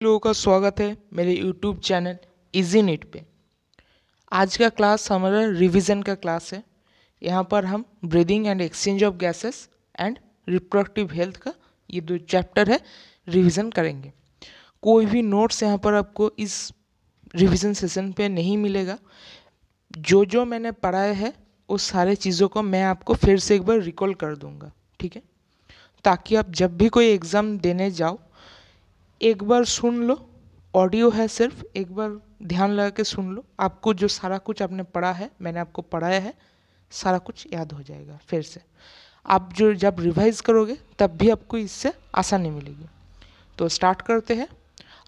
लोगों का स्वागत है मेरे YouTube चैनल इजी नीट पे। आज का क्लास हमारा रिवीजन का क्लास है। यहाँ पर हम breathing and exchange of gases and reproductive health का ये दो चैप्टर है रिवीजन करेंगे। कोई भी नोट्स यहाँ पर आपको इस रिवीजन सेशन पे नहीं मिलेगा। जो जो मैंने पढ़ाया है उस सारे चीज़ों को मैं आपको फिर से एक बार रिकॉल कर दूँगा, ठीक है, ताकि आप जब भी कोई एग्ज़ाम देने जाओ एक बार सुन लो। ऑडियो है, सिर्फ एक बार ध्यान लगा के सुन लो। आपको जो सारा कुछ आपने पढ़ा है, मैंने आपको पढ़ाया है, सारा कुछ याद हो जाएगा फिर से। आप जो जब रिवाइज करोगे तब भी आपको इससे आसानी मिलेगी। तो स्टार्ट करते हैं।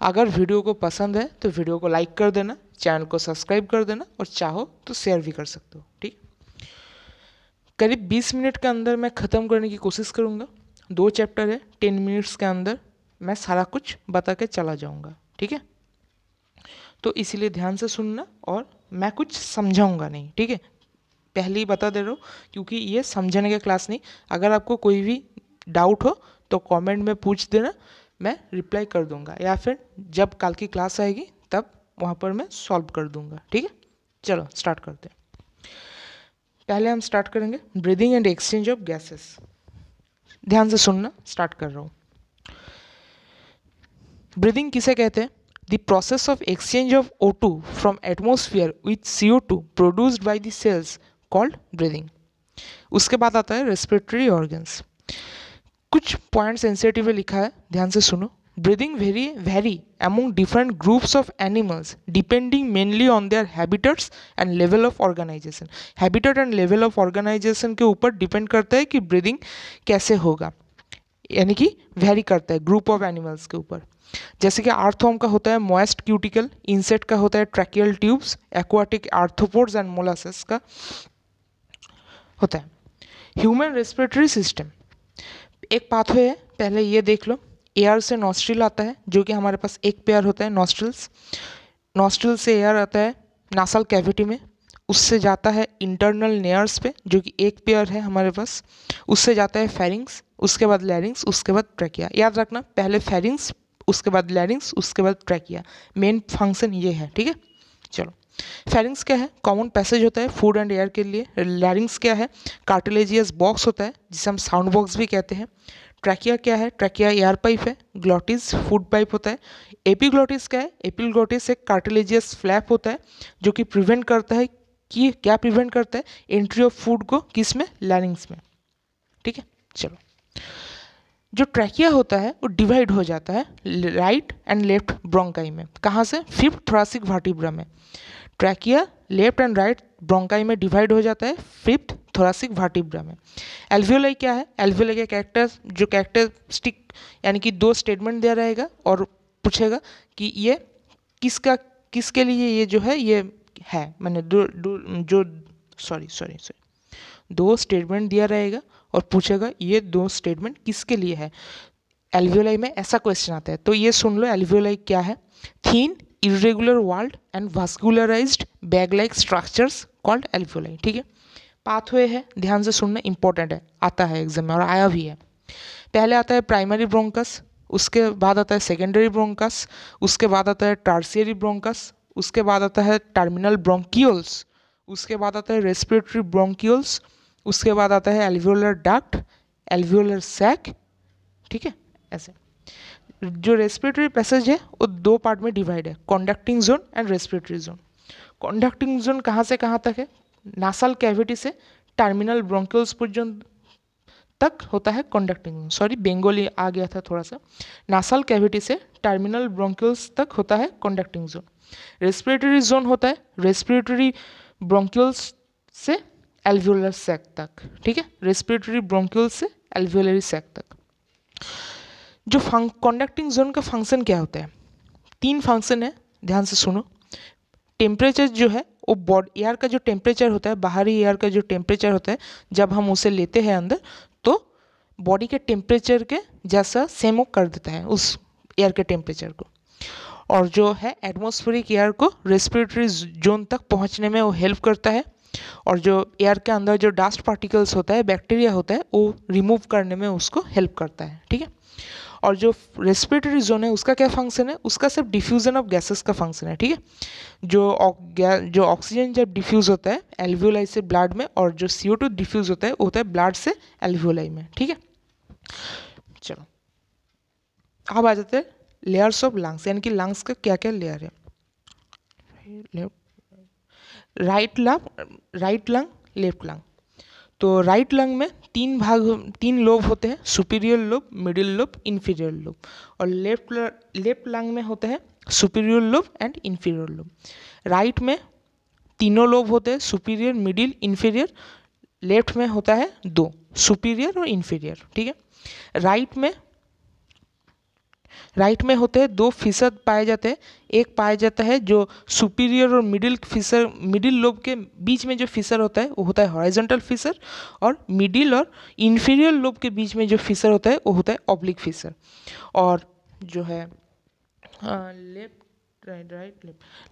अगर वीडियो को पसंद है तो वीडियो को लाइक कर देना, चैनल को सब्सक्राइब कर देना और चाहो तो शेयर भी कर सकते हो, ठीक। करीब 20 मिनट के अंदर मैं ख़त्म करने की कोशिश करूँगा। 2 चैप्टर है, 10 मिनट्स के अंदर मैं सारा कुछ बता के चला जाऊंगा, ठीक है। तो इसीलिए ध्यान से सुनना और मैं कुछ समझाऊंगा नहीं, ठीक है। पहले ही बता दे रहा हूँ क्योंकि ये समझने का क्लास नहीं। अगर आपको कोई भी डाउट हो तो कमेंट में पूछ देना, मैं रिप्लाई कर दूंगा, या फिर जब कल की क्लास आएगी तब वहाँ पर मैं सॉल्व कर दूंगा, ठीक है। चलो स्टार्ट करते हैं। पहले हम स्टार्ट करेंगे breathing and exchange of gases. ध्यान से सुनना, स्टार्ट कर रहा हूँ। ब्रीदिंग किसे कहते हैं? The process of exchange of O2 from atmosphere with CO2 produced by the cells called breathing. उसके बाद आता है रेस्पिरेटरी ऑर्गन्स। कुछ पॉइंट सेंसिटिव लिखा है, ध्यान से सुनो। Breathing very among different groups of animals depending mainly on their habitats and level of organization। Habitat and level of organisation के ऊपर डिपेंड करता है कि ब्रीदिंग कैसे होगा, यानी कि वेरी करता है ग्रुप ऑफ एनिमल्स के ऊपर। जैसे कि आर्थोम का होता है मॉइस्ट क्यूटिकल, इंसेक्ट का होता है tracheal tubes, aquatic arthropods and molasses का होता है। ह्यूमन रेस्पिरेटरी सिस्टम एक पाथवे है, पहले ये देख लो। एयर से नॉस्ट्रिल आता है, जो कि हमारे पास एक पेयर होता है नॉस्ट्रिल्स। नॉस्ट्रिल से एयर आता है नासल कैविटी में, उससे जाता है इंटरनल नेयर्स पे, जो कि एक पेयर है हमारे पास। उससे जाता है फेरिंग्स, उसके बाद लैरिंग्स, उसके बाद ट्रैकिया। याद रखना, पहले फेरिंग्स, उसके बाद लैरिंग्स, उसके बाद ट्रैकिया। मेन फंक्शन ये है, ठीक है। चलो, फेरिंग्स क्या है? कॉमन पैसेज होता है फूड एंड एयर के लिए। लैरिंग्स क्या है? कार्टिलेजियस बॉक्स होता है जिसे हम साउंड बॉक्स भी कहते हैं। ट्रैकिया क्या है? ट्रैकिया एयर पाइप है। ग्लॉटिस फूड पाइप होता है। एपिग्लॉटिस क्या है? एपिग्लॉटिस एक कार्टिलेजियस फ्लैप होता है जो कि प्रिवेंट करता है कि क्या प्रिवेंट करता है? एंट्री ऑफ फूड को किस में? लैरिंग्स में, ठीक है। चलो, जो ट्रैकिया होता है वो डिवाइड हो जाता है राइट एंड लेफ्ट ब्रोंकाई में। कहाँ से? 5th थोरैसिक वर्टिब्रा में। Trachea left and right bronchi में डिवाइड हो जाता है 5th थोरैसिक वर्टिब्रा में। एल्वियोलाई क्या है? एल्वियोलाई का कैरेक्टरिस्टिक, यानी कि 2 स्टेटमेंट दिया रहेगा और पूछेगा कि ये किसके लिए ये जो है ये है, मैंने दो स्टेटमेंट दिया रहेगा और पूछेगा ये 2 स्टेटमेंट किसके लिए है। एल्वियोलाई में ऐसा क्वेश्चन आता है, तो ये सुन लो एल्वियोलाई क्या है। Thin irregular walled and vascularised bag like structures called alveoli, ठीक है। पाथवे है, ध्यान से सुनना, इंपॉर्टेंट है, आता है एग्जाम में और आया भी है। पहले आता है प्राइमरी ब्रोंकस, उसके बाद आता है सेकेंडरी ब्रोंकस, उसके बाद आता है टर्शियरी ब्रोंकस, उसके बाद आता है टर्मिनल ब्रोंकियोल्स, उसके बाद आता है रेस्पिरेटरी ब्रोंकियोल्स, उसके बाद आता है एल्वियोलर डक्ट, एल्वियोलर सैक, ठीक है। ऐसे जो रेस्पिरेटरी पैसेज है वो 2 पार्ट में डिवाइड है, conducting zone and respiratory zone. Conducting zone कहाँ से कहाँ तक है? नासल कैविटी से टर्मिनल ब्रोंकियोल्स पर्यंत तक होता है कंडक्टिंग जोन। सॉरी, बेंगोली आ गया था थोड़ा सा। नासल कैविटी से टर्मिनल ब्रोंकियोल्स तक होता है कंडक्टिंग जोन। रेस्पिरेटरी जोन होता है रेस्पिरेटरी ब्रोंकियोल्स से एल्वियोलर सैक तक, ठीक है। रेस्पिरेटरी ब्रोंकियोल्स से एल्वियोलरी सैक तक। जो कंडक्टिंग जोन का फंक्शन क्या होता है? 3 फंक्शन है, ध्यान से सुनो। टेम्परेचर जो है वो बॉडी एयर का जो टेम्परेचर होता है, बाहरी एयर का जो टेम्परेचर होता है, जब हम उसे लेते हैं अंदर तो बॉडी के टेम्परेचर के जैसा सेम वो कर देता है उस एयर के टेम्परेचर को। और जो है एटमॉस्फेरिक एयर को रेस्पिरेटरी जोन तक पहुंचने में वो हेल्प करता है। और जो एयर के अंदर जो डस्ट पार्टिकल्स होता है, बैक्टीरिया होता है, वो रिमूव करने में उसको हेल्प करता है, ठीक है। और जो रेस्पिरेटरी जोन है उसका क्या फंक्शन है, उसका सिर्फ डिफ्यूजन ऑफ गैसेस का फंक्शन है, ठीक है। जो ऑक्सीजन जब डिफ्यूज होता है एल्वियोलाई से ब्लड में, और जो CO2 डिफ्यूज होता है वो होता है ब्लड से एल्वियोलाई में, ठीक है। चलो अब आ जाते हैं लेयर्स ऑफ लंग्स, यानी कि लंग्स का क्या क्या लेयर है। Right lung left lung. तो राइट लंग में तीन लोब होते हैं, superior lobe, middle lobe, inferior lobe. और लेफ्ट लंग में होते हैं superior lobe and inferior lobe. Right में तीनों लोब होते हैं, सुपीरियर, मिडिल, इंफीरियर। लेफ्ट में होता है 2, सुपीरियर और इंफीरियर, ठीक है। राइट में होते हैं 2 फीसद पाए जाते हैं। एक पाया जाता है जो सुपीरियर और मिडिल लोब के बीच में जो फीसर होता है वो होता है हॉरिजॉन्टल फीसर, और मिडिल और इंफीरियर लोब के बीच में जो फीसर होता है वो होता है ऑब्लिक फीसर। और जो है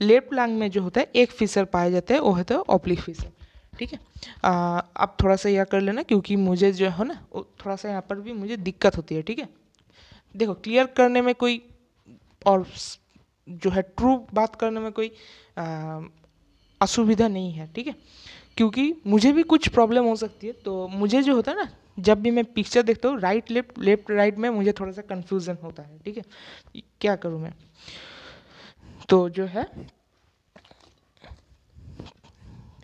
लेफ्ट लंग में जो होता है एक फीसर पाया जाता है वो होता है ऑब्लिक फीसर, ठीक है। अब थोड़ा सा यह कर लेना, क्योंकि मुझे जो है ना थोड़ा सा यहाँ पर भी मुझे दिक्कत होती है, ठीक है। देखो क्लियर करने में कोई, और जो है ट्रू बात करने में कोई असुविधा नहीं है, ठीक है। क्योंकि मुझे भी कुछ प्रॉब्लम हो सकती है, तो मुझे जो होता है ना जब भी मैं पिक्चर देखता हूँ राइट लेफ्ट राइट में मुझे थोड़ा सा कन्फ्यूज़न होता है, ठीक है। क्या करूँ मैं, तो जो है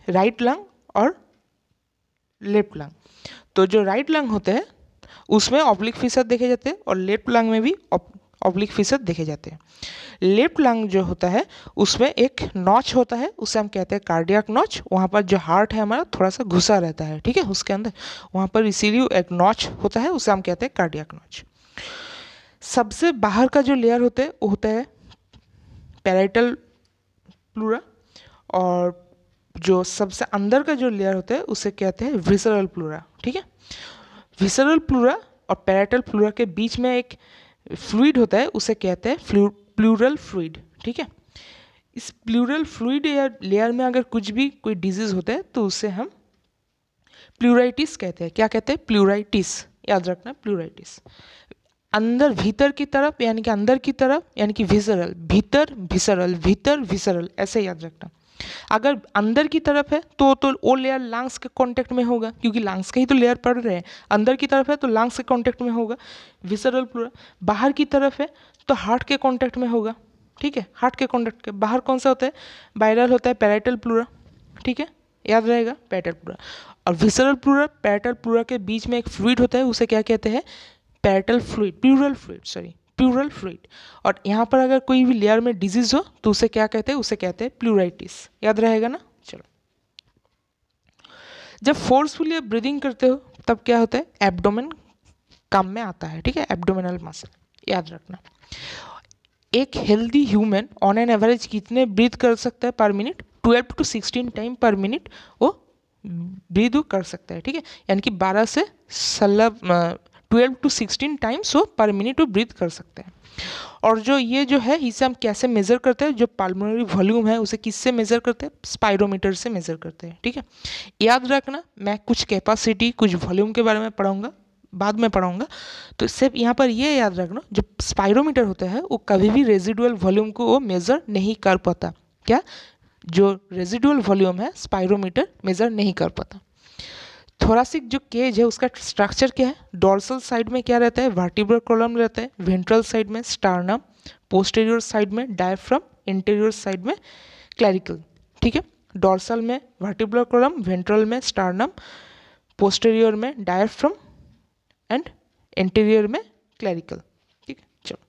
राइट लंग और लेफ्ट लंग, तो जो राइट लंग होते हैं उसमें ऑब्लिक फीसर देखे जाते हैं, और लेफ्ट लंग में भी ऑब्लिक फीसर देखे जाते हैं। लेफ्ट लंग जो होता है उसमें एक नॉच होता है, उसे हम कहते हैं कार्डियक नॉच। वहाँ पर जो हार्ट है हमारा थोड़ा सा घुसा रहता है, ठीक है, उसके अंदर वहाँ पर इसीलिए एक नॉच होता है, उसे हम कहते हैं कार्डियक नॉच। सबसे बाहर का जो लेयर होता है वो होता है पैराइटल प्लूरा, और जो सबसे अंदर का जो लेयर होता है उसे कहते हैं विसरल प्लूरा, ठीक है। विसरल प्लूरा और पैराइटल प्लूरा के बीच में एक फ्लूइड होता है, उसे कहते हैं प्लूरल फ्लूइड, ठीक है। इस प्लूरल फ्लूइड या लेयर में अगर कोई डिजीज होता है तो उसे हम प्लूराइटिस कहते हैं। क्या कहते हैं, प्लूराइटिस, याद रखना प्लूराइटिस। अंदर भीतर की तरफ यानी कि अंदर की तरफ यानी कि विसरल, भीतर विसरल ऐसे याद रखना। अगर अंदर की तरफ है तो वो लेयर लंग्स के कांटेक्ट में होगा, क्योंकि लंग्स के ही तो लेयर पड़ रहे हैं। अंदर की तरफ है तो लंग्स के कांटेक्ट में होगा विसरल प्लूरा। बाहर की तरफ है तो हार्ट के कांटेक्ट में होगा, ठीक है। हार्ट के कांटेक्ट के बाहर कौन सा होता है, बायरल होता है पैराइटल प्लूरा, ठीक है, याद रहेगा पैराइटल प्लूरा। और विसरल प्लूरा पैराइटल प्लूरा के बीच में एक फ्लूइड होता है, उसे क्या कहते हैं, पैराइटल फ्लूइड, प्लूरल फ्लूइड। और यहाँ पर अगर कोई भी लेयर में डिजीज हो तो उसे क्या कहते हैं, उसे कहते हैं प्लूराइटिस, याद रहेगा ना। चलो, जब फोर्सफुली ब्रीदिंग करते हो तब क्या होता है, एब्डोमेन काम में आता है, ठीक है, एब्डोमिनल मसल, याद रखना। एक healthy human on an average कितने ब्रीथ कर सकता है पर मिनट, 12 to 16 टाइम पर मिनट वो ब्रीद कर सकता है, ठीक है। यानी कि 12 से 12 to 16 टाइम्स वो पर मिनट वो ब्रीथ कर सकते हैं। और जो ये जो है इसे हम कैसे मेज़र करते हैं, जो पल्मोनरी वॉल्यूम है उसे किससे मेज़र करते हैं, स्पाइरोमीटर से मेज़र करते हैं, ठीक है। याद रखना, मैं कुछ कैपेसिटी कुछ वॉल्यूम के बारे में पढ़ाऊंगा, बाद में पढ़ाऊंगा, तो सिर्फ यहाँ पर ये याद रखना, जो स्पाइरोमीटर होता है वो कभी भी रेजिडुअल वॉल्यूम को वो मेज़र नहीं कर पाता। क्या, जो रेजिडुअल वॉल्यूम है स्पाइरोमीटर मेज़र नहीं कर पाता। थोरासिक जो केज है उसका स्ट्रक्चर क्या है, डोर्सल साइड में क्या रहता है, वर्टिब्रल कॉलम रहता है, वेंट्रल साइड में स्टार्नम, पोस्टीरियर साइड में डायफ्राम, इंटीरियर साइड में क्लैरिकल, ठीक है। डोर्सल में वर्टिब्रल कॉलम, वेंट्रल में स्टार्नम, पोस्टीरियर में डायफ्राम एंड इंटीरियर में क्लैरिकल, ठीक है। चलो,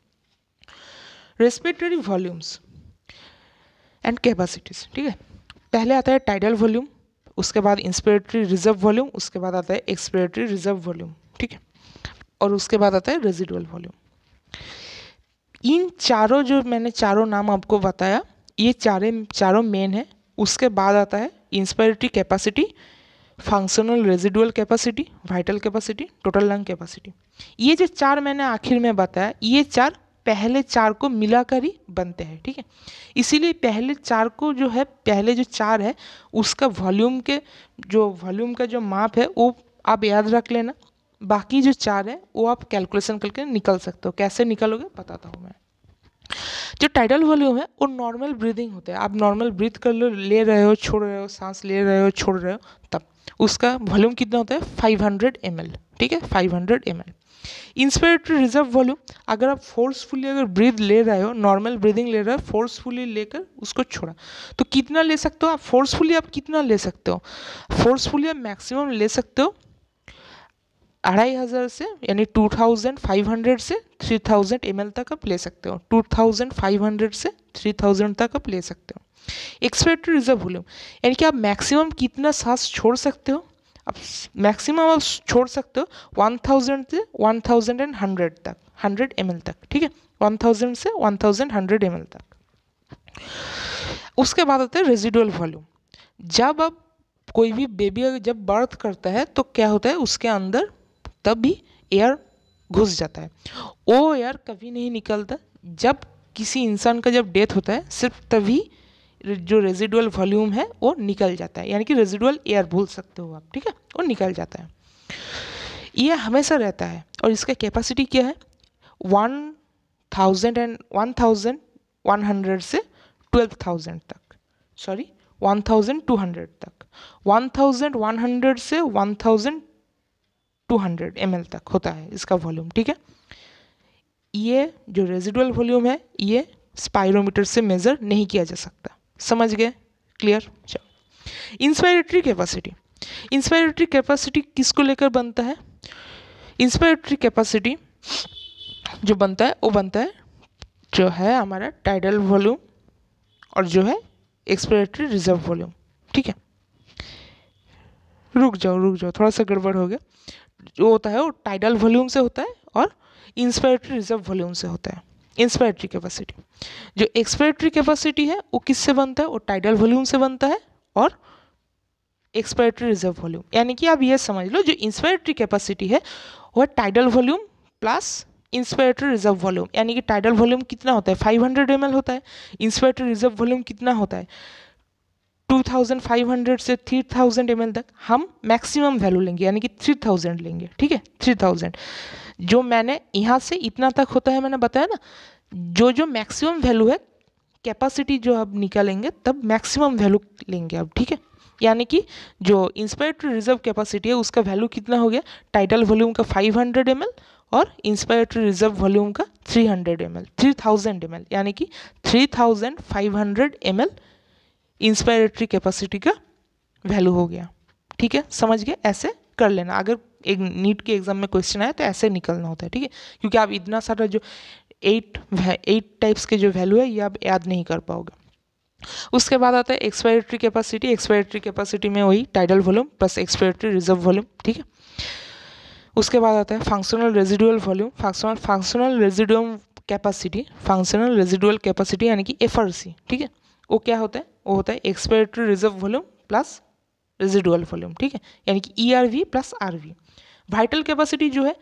रेस्पिरेटरी वॉल्यूम्स एंड कैपेसिटीज, ठीक है। पहले आता है टाइडल वॉल्यूम, उसके बाद इंस्पिरेटरी रिजर्व वॉल्यूम, उसके बाद आता है एक्सपिरेटरी रिजर्व वॉल्यूम, ठीक है, और उसके बाद आता है रेजिडुअल वॉल्यूम। इन चारों जो मैंने चारों नाम आपको बताया ये चारों मेन है। उसके बाद आता है inspiratory capacity, functional residual capacity, vital capacity, total lung capacity. ये जो चार मैंने आखिर में बताया ये चार पहले चार को मिलाकर ही बनते हैं, ठीक है। इसीलिए पहले चार को जो है, पहले जो चार है उसका वॉल्यूम का जो माप है वो आप याद रख लेना। बाकी जो 4 है वो आप कैलकुलेशन करके निकल सकते हो। कैसे निकलोगे बताता हूँ मैं। जो टाइडल वॉल्यूम है वो नॉर्मल ब्रीदिंग होता है, आप नॉर्मल ब्रीथ कर लो, ले रहे हो छोड़ रहे हो, सांस ले रहे हो छोड़ रहे हो, तब उसका वॉल्यूम कितना होता है 500 ml, ठीक है 500 ml। इंस्पिरेटरी रिजर्व वॉल्यूम, अगर आप फोर्सफुली अगर ब्रीथ ले रहे हो, नॉर्मल ब्रीदिंग ले रहे हो, फोर्सफुली लेकर उसको छोड़ा तो कितना ले सकते हो आप फोर्सफुली, आप कितना ले सकते हो फोर्सफुली, आप मैक्सिमम ले सकते हो 2500 से, यानी 2500 से 3000 ml तक आप ले सकते हो, 2500 से 3000 तक आप ले सकते हो। एक्सपिरेटरी रिजर्व वॉल्यूम यानी कि आप मैक्सिमम कितना सांस छोड़ सकते हो, आप मैक्सिमम आप छोड़ सकते हो 1000 से 1100 तक, 100 ml तक, ठीक है 1000 से 1100 ml तक। उसके बाद आता है रेजिडुअल वॉल्यूम। जब आप कोई भी बेबी जब बर्थ करता है तो क्या होता है उसके अंदर तब भी एयर घुस जाता है, वो एयर कभी नहीं निकलता। जब किसी इंसान का जब डेथ होता है सिर्फ तभी जो रेजिडुअल वॉल्यूम है वो निकल जाता है, यानी कि रेजिडुअल एयर बोल सकते हो आप, ठीक है वो निकल जाता है। ये हमेशा रहता है और इसका कैपेसिटी क्या है 1100 से 12,000 तक, सॉरी 1200 तक, 1100 से 1200 ml तक होता है इसका वॉल्यूम, ठीक है। ये जो रेजिडुअल वॉल्यूम है ये स्पाइरोमीटर से मेजर नहीं किया जा सकता, समझ गए, क्लियर। चलो इंस्पिरेटरी कैपेसिटी, इंस्पिरेटरी कैपेसिटी किसको लेकर बनता है, इंस्पिरेटरी कैपेसिटी जो बनता है वो बनता है जो है हमारा टाइडल वॉल्यूम और जो है एक्सपिरेटरी रिजर्व वॉल्यूम, ठीक है। रुक जाओ थोड़ा सा गड़बड़ हो गया, जो होता है वो टाइडल वॉल्यूम से होता है और इंस्पिरेटरी रिजर्व वॉल्यूम से होता है। इंस्पिरेटरी कैपेसिटी, जो एक्सपिरेटरी कैपेसिटी है वो किससे बनता है, वो टाइडल वॉल्यूम से बनता है और एक्सपिरेटरी रिजर्व वॉल्यूम, यानी कि आप ये समझ लो जो इंस्पिरेटरी कैपेसिटी है वो tidal volume plus inspiratory reserve volume, यानी कि टाइडल वॉल्यूम कितना होता है 500 ml होता है, इंस्पिरेटरी रिजर्व वॉल्यूम कितना होता है 2500 से 3000 ml तक। हम मैक्सिमम वैल्यू लेंगे यानी कि 3000 लेंगे, ठीक है 3000। जो मैंने यहाँ से इतना तक होता है मैंने बताया ना, जो मैक्सिमम वैल्यू है कैपेसिटी जो आप निकालेंगे तब मैक्सिमम वैल्यू लेंगे आप, ठीक है। यानी कि जो इंस्पिरेटरी रिजर्व कैपेसिटी है उसका वैल्यू कितना हो गया टाइडल वॉल्यूम का 500 ml और इंस्पिरेटरी रिजर्व वॉल्यूम का 300 ml, 3000 ml, यानी कि 3500 ml इंस्पिरेटरी कैपेसिटी का वैल्यू हो गया, ठीक है समझ गए। ऐसे कर लेना, अगर एक नीट के एग्जाम में क्वेश्चन आए तो ऐसे निकलना होता है, ठीक है, क्योंकि आप इतना सारा जो 8 टाइप्स के जो वैल्यू है ये आप याद नहीं कर पाओगे। उसके बाद आता है एक्सपिरेटरी कैपेसिटी, एक्सपिरेटरी कैपेसिटी में वही tidal volume plus expiratory reserve volume, ठीक है। उसके बाद आता है functional residual volume, functional residual capacity, functional residual capacity यानी कि एफआरसी, ठीक है। वो क्या होता है, वो होता है expiratory reserve volume plus residual volume, ठीक है, यानी कि ERV plus RV. Vital capacity जो है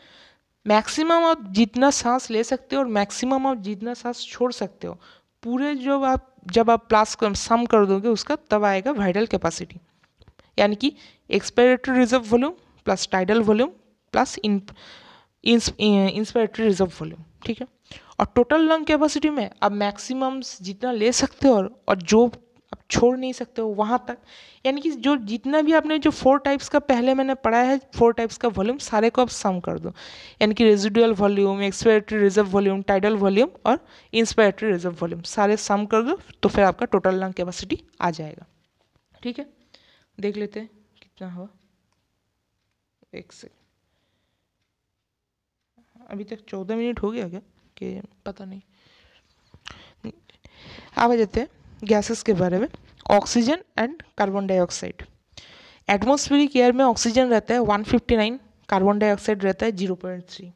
मैक्सिमम आप जितना सांस ले सकते हो और मैक्सिमम आप जितना सांस छोड़ सकते हो, पूरे जब आप प्लस सम कर दोगे उसका तब आएगा वाइटल कैपेसिटी, यानी कि expiratory reserve volume plus tidal volume plus inspiratory reserve volume, ठीक है। और टोटल लंग कैपेसिटी में आप मैक्सिमम जितना ले सकते हो और जो आप छोड़ नहीं सकते हो वहाँ तक, यानी कि जो जितना भी आपने जो 4 टाइप्स का पहले मैंने पढ़ा है 4 टाइप्स का वॉल्यूम सारे को आप सम कर दो, यानी कि residual volume, expiratory reserve volume, tidal volume और इंस्पिरेटरी रिजर्व वॉल्यूम सारे सम कर दो तो फिर आपका टोटल लंग कैपेसिटी आ जाएगा, ठीक है। देख लेते हैं कितना हुआ, एक सेकेंड, अभी तक 14 मिनट हो गया क्या कि पता नहीं। अब आ जाते हैं गैसेस के बारे में, oxygen and carbon dioxide. Atmospheric air में ऑक्सीजन रहता है 159, कार्बन डाइऑक्साइड रहता है 0.3।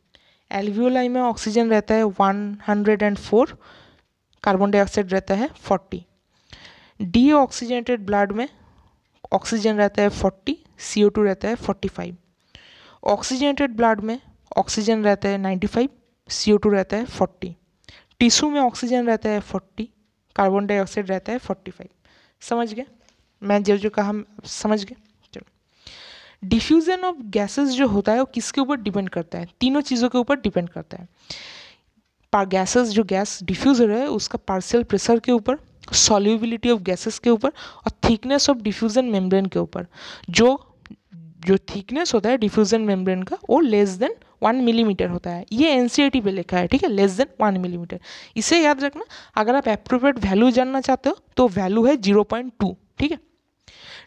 एल्वियोलाई में ऑक्सीजन रहता है 104, कार्बन डाइऑक्साइड रहता है 40। डी ऑक्सीजनेटेड ब्लड में ऑक्सीजन रहता है 40, CO2 रहता है 45। ऑक्सीजनेटेड ब्लड में ऑक्सीजन रहता है 95, CO2 रहता है 40। टिश्यू में ऑक्सीजन रहता है 40, कार्बन डाइऑक्साइड रहता है 45। समझ गए, मैं जो कहा समझ गए। चलो डिफ्यूजन ऑफ गैसेस जो होता है वो किसके ऊपर डिपेंड करता है? तीनों चीज़ों के ऊपर डिपेंड करता है। गैसेस जो गैस डिफ्यूज हो रहा है उसका पार्शियल प्रेशर के ऊपर, सॉल्युबिलिटी ऑफ गैसेस के ऊपर और थिकनेस ऑफ डिफ्यूजन मेम्ब्रेन के ऊपर। जो थिकनेस होता है डिफ्यूजन मेम्ब्रेन का वो लेस देन 1 मिलीमीटर होता है। ये एनसीईआरटी पे लिखा है, ठीक है, लेस देन 1 मिलीमीटर। इसे याद रखना। अगर आप एप्रोप्रिएट वैल्यू जानना चाहते हो तो वैल्यू है 0.2, ठीक है।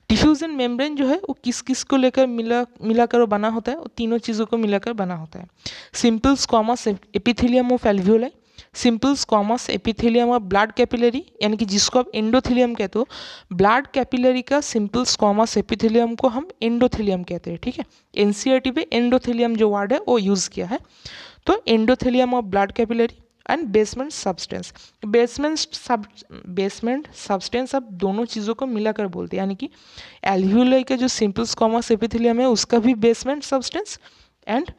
डिफ्यूजन मेम्ब्रेन जो है वो किस किस को लेकर मिलाकर बना होता है? वो तीनों चीज़ों को मिलाकर बना होता है। Simple squamous epithelium of alveoli, simple squamous epithelium of blood capillary, यानी कि जिसको आप एंडोथेलियम कहते हो। ब्लड कैपिलरी का सिंपल स्क्वामस एपिथेलियम को हम एंडोथेलियम कहते हैं, ठीक है। एनसीईआरटी पे एंडोथेलियम जो वर्ड है वो यूज़ किया है। तो endothelium of blood capillary and basement substance. Basement substance अब दोनों चीज़ों को मिलाकर बोलते हैं, यानी कि एल्वियोलाई का जो सिंपल स्क्वामस एपिथेलियम है उसका भी basement substance and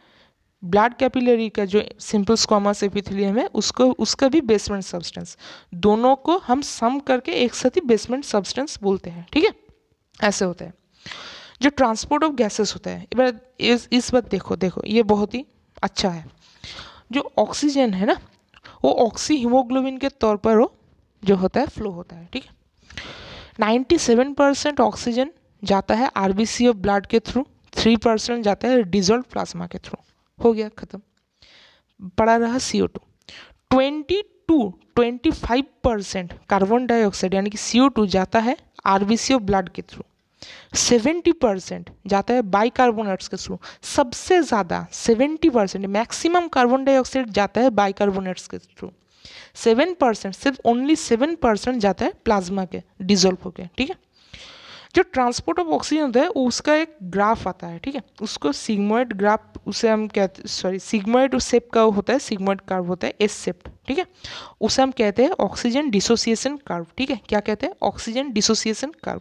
blood capillary का जो सिंपल स्क्वामस एपिथेलियम है उसका भी बेसमेंट सब्सटेंस, दोनों को हम सम करके एक साथ ही बेसमेंट सब्सटेंस बोलते हैं, ठीक है। ऐसे होता है। जो ट्रांसपोर्ट ऑफ गैसेस होता है, इस बात देखो ये बहुत ही अच्छा है। जो ऑक्सीजन है ना वो ऑक्सी हीमोग्लोबिन के तौर पर वो जो होता है फ्लो होता है, ठीक है। 97% ऑक्सीजन जाता है आरबीसी ऑफ ब्लड के थ्रू, 3% जाता है डिजोल्व प्लाज्मा के थ्रू। हो गया खत्म। पड़ा रहा CO2। 25% कार्बन डाइऑक्साइड यानी कि CO2 जाता है आरबीसी ऑफ ब्लड के थ्रू। 70% जाता है बाइकार्बोनेट्स के थ्रू। सबसे ज़्यादा 70% मैक्सिमम कार्बन डाइऑक्साइड जाता है बाइकार्बोनेट्स के थ्रू। 7% सिर्फ ओनली 7% जाता है प्लाज्मा के डिजोल्व होके, ठीक है। जो ट्रांसपोर्ट ऑफ ऑक्सीजन होता है उसका एक ग्राफ आता है, ठीक है। उसको सिग्मोइड ग्राफ, उसे हम कहते सिग्मोइड शेप का होता है, सिग्मोइड कर्व होता है एस शेप्ड, ठीक है। उसे हम कहते हैं ऑक्सीजन डिसोसिएशन कर्व, ठीक है। क्या कहते हैं? Oxygen dissociation curve.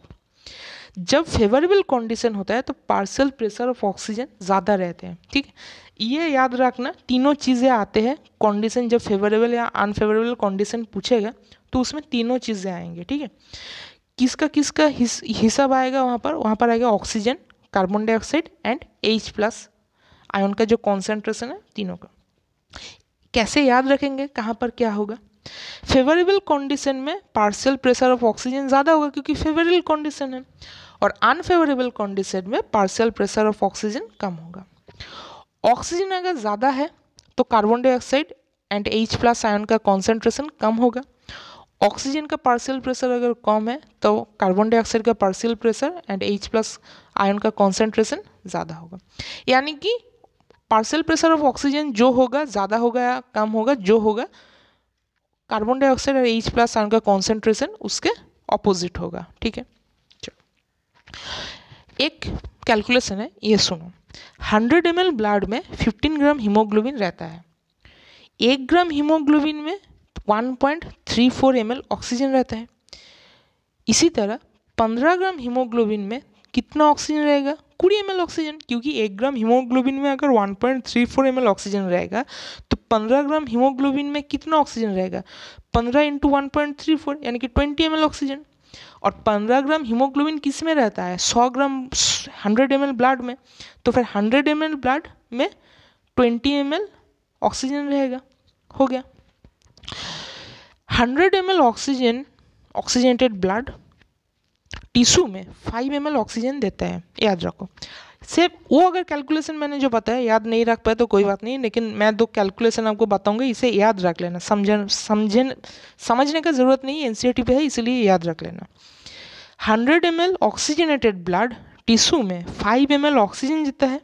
जब फेवरेबल कंडीशन होता है तो पार्शियल प्रेशर ऑफ ऑक्सीजन ज़्यादा रहते हैं, ठीक है। ये याद रखना, तीनों चीज़ें आते हैं कंडीशन। जब फेवरेबल या अनफेवरेबल कंडीशन पूछेगा तो उसमें तीनों चीज़ें आएंगे, ठीक है। किसका हिसाब आएगा वहाँ पर आएगा oxygen, carbon dioxide and H+ ion का जो कॉन्सेंट्रेशन है तीनों का। कैसे याद रखेंगे कहाँ पर क्या होगा? फेवरेबल कंडीशन में पार्शियल प्रेशर ऑफ ऑक्सीजन ज़्यादा होगा क्योंकि फेवरेबल कंडीशन है, और अनफेवरेबल कंडीशन में पार्शियल प्रेशर ऑफ ऑक्सीजन कम होगा। ऑक्सीजन अगर ज़्यादा है तो carbon dioxide and H+ ion का कॉन्सेंट्रेशन कम होगा। ऑक्सीजन का पार्शियल प्रेशर अगर कम है तो कार्बन डाइऑक्साइड का partial pressure and H+ ion का कॉन्सेंट्रेशन ज़्यादा होगा। यानी कि पार्शियल प्रेशर ऑफ ऑक्सीजन जो होगा ज़्यादा होगा या कम होगा, जो होगा कार्बन डाइऑक्साइड और H+ आयन का कॉन्सेंट्रेशन उसके ऑपोजिट होगा, ठीक है। एक कैलकुलेशन है, ये सुनो। 100 ml ब्लड में 15 ग्राम हीमोग्लोबिन रहता है। 1 ग्राम हीमोग्लोबिन में 1.34 ml ऑक्सीजन रहता है। इसी तरह 15 ग्राम हीमोग्लोबिन में कितना ऑक्सीजन रहेगा? 20 ml ऑक्सीजन, क्योंकि 1 ग्राम हीमोग्लोबिन में अगर 1.34 ml ऑक्सीजन रहेगा तो 15 ग्राम हीमोग्लोबिन में कितना ऑक्सीजन रहेगा? 15 × 1.34 यानी कि 20 ml ऑक्सीजन। और 15 ग्राम हीमोग्लोबिन किस में रहता है? 100 ग्राम 100 ml ब्लड में। तो फिर 100 ml ब्लड में 20 ml ऑक्सीजन रहेगा। हो गया। 100 ml oxygen, oxygenated blood tissue में 5 ml ऑक्सीजन देता है, याद रखो। सिर्फ वो अगर कैलकुलेशन मैंने जो बताया याद नहीं रख पाया तो कोई बात नहीं, लेकिन मैं 2 कैलकुलेशन आपको बताऊंगा, इसे याद रख लेना। समझने का ज़रूरत नहीं है, एनसीईआरटी पे है इसलिए याद रख लेना। 100 ml ऑक्सीजनेटेड ब्लड टिश्यू में 5 ml ऑक्सीजन देता है,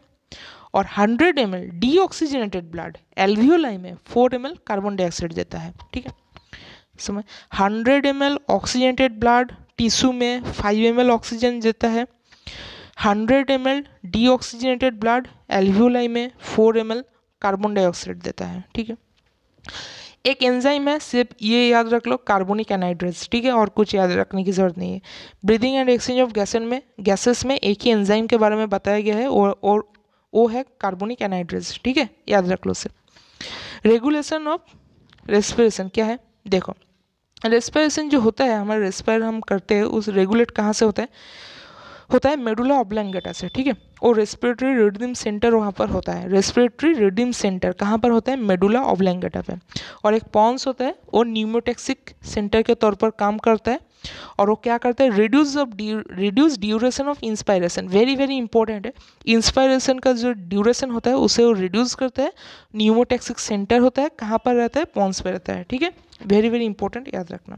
और 100 ml डीऑक्सीजनेटेड ब्लड एल्वियोलाई में 4 ml कार्बन डाइऑक्साइड देता है, ठीक है। समझ? 100 ml ऑक्सीजनेटेड ब्लड टिश्यू में 5 ml ऑक्सीजन देता है, 100 ml डीऑक्सीजनेटेड ब्लड एल्वियोलाई में 4 ml कार्बन डाइऑक्साइड देता है, ठीक है। एक एंजाइम है, सिर्फ ये याद रख लो, कार्बोनिक एनहाइड्रेज, ठीक है, और कुछ याद रखने की जरूरत नहीं है। Breathing and exchange of gases में एक ही एंजाइम के बारे में बताया गया है, और वो है कार्बोनिक एनहाइड्रेज, ठीक है, याद रख लो सिर्फ। रेगुलेशन ऑफ रेस्पिरेशन क्या है? देखो, रेस्पिरेशन जो होता है हमारा, रेस्पायर हम करते हैं, उस रेगुलेट कहाँ से होता है? होता है मेडुला ऑब्लांगेटा से, ठीक है। और रेस्पिरेटरी रिदम सेंटर वहाँ पर होता है, रेस्पिरेटरी रिदम सेंटर कहाँ पर होता है, मेडुला ऑब्लांगेटा पे। और एक पॉन्स होता है, वो न्यूमोटैक्सिक सेंटर के तौर पर काम करता है, और वो क्या करता है, reduce duration of inspiration, very very important है। इंस्पायरेशन का जो ड्यूरेशन होता है उसे वो रिड्यूस करता है। न्यूमोटैक्सिक सेंटर होता है, कहाँ पर रहता है, पॉन्स पर रहता है, ठीक है। वेरी वेरी इंपॉर्टेंट, याद रखना।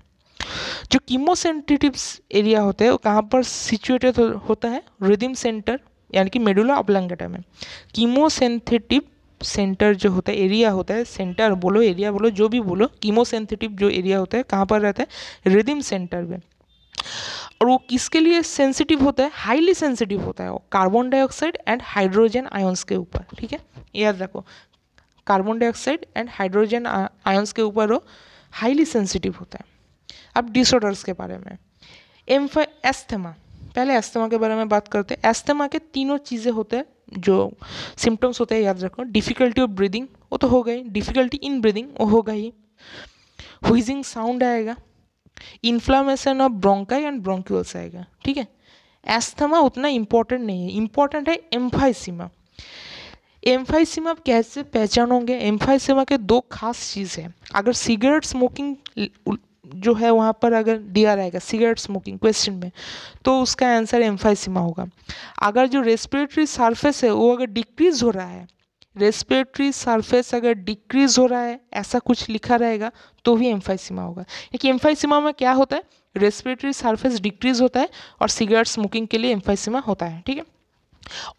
जो कीमोसेंसिटिव एरिया होता है वो कहाँ पर सिचुएटेड होता है, रिदम सेंटर यानी कि मेडुला ऑब्लांगेटा में। कीमोसेंसिटिव सेंटर जो होता है, एरिया होता है, सेंटर बोलो एरिया बोलो जो भी बोलो, कीमोसेंसिटिव जो एरिया होता है कहाँ पर रहता है, रिदम सेंटर में। और वो किसके लिए सेंसिटिव होता है, हाईली सेंसिटिव होता है वो carbon dioxide and hydrogen ions के ऊपर, ठीक है, याद रखो। Carbon dioxide and hydrogen ions के ऊपर वो हाईली सेंसिटिव होता है। अब डिसऑर्डर्स के बारे में, एस्थमा, पहले एस्थमा के बारे में बात करते हैं। एस्थमा के तीनों चीज़ें होते हैं जो सिम्टम्स होते हैं, याद रखो। डिफिकल्टी ऑफ ब्रीदिंग, वो तो हो गई, डिफिकल्टी इन ब्रीदिंग वो होगा ही, व्हीजिंग साउंड आएगा, inflammation of bronchi and bronchioles आएगा, ठीक है। एस्थमा उतना इंपॉर्टेंट नहीं है, इंपॉर्टेंट है एम्फाइसीमा। एम्फाइसीमा आप कैसे पहचानोगे, एम्फाइसीमा के दो खास चीज़ है। अगर सिगरेट स्मोकिंग जो है वहाँ पर अगर दिया रहेगा सिगरेट स्मोकिंग क्वेश्चन में, तो उसका आंसर एम्फाइसीमा होगा। अगर जो रेस्पिरेटरी सरफेस है वो अगर डिक्रीज हो रहा है, रेस्पिरेटरी सरफेस अगर डिक्रीज हो रहा है ऐसा कुछ लिखा रहेगा तो भी एम्फाइसीमा होगा। क्योंकि एम्फाइसीमा में क्या होता है, रेस्पिरेटरी सरफेस डिक्रीज होता है और सिगरेट स्मोकिंग के लिए एम्फाइसीमा होता है, ठीक है।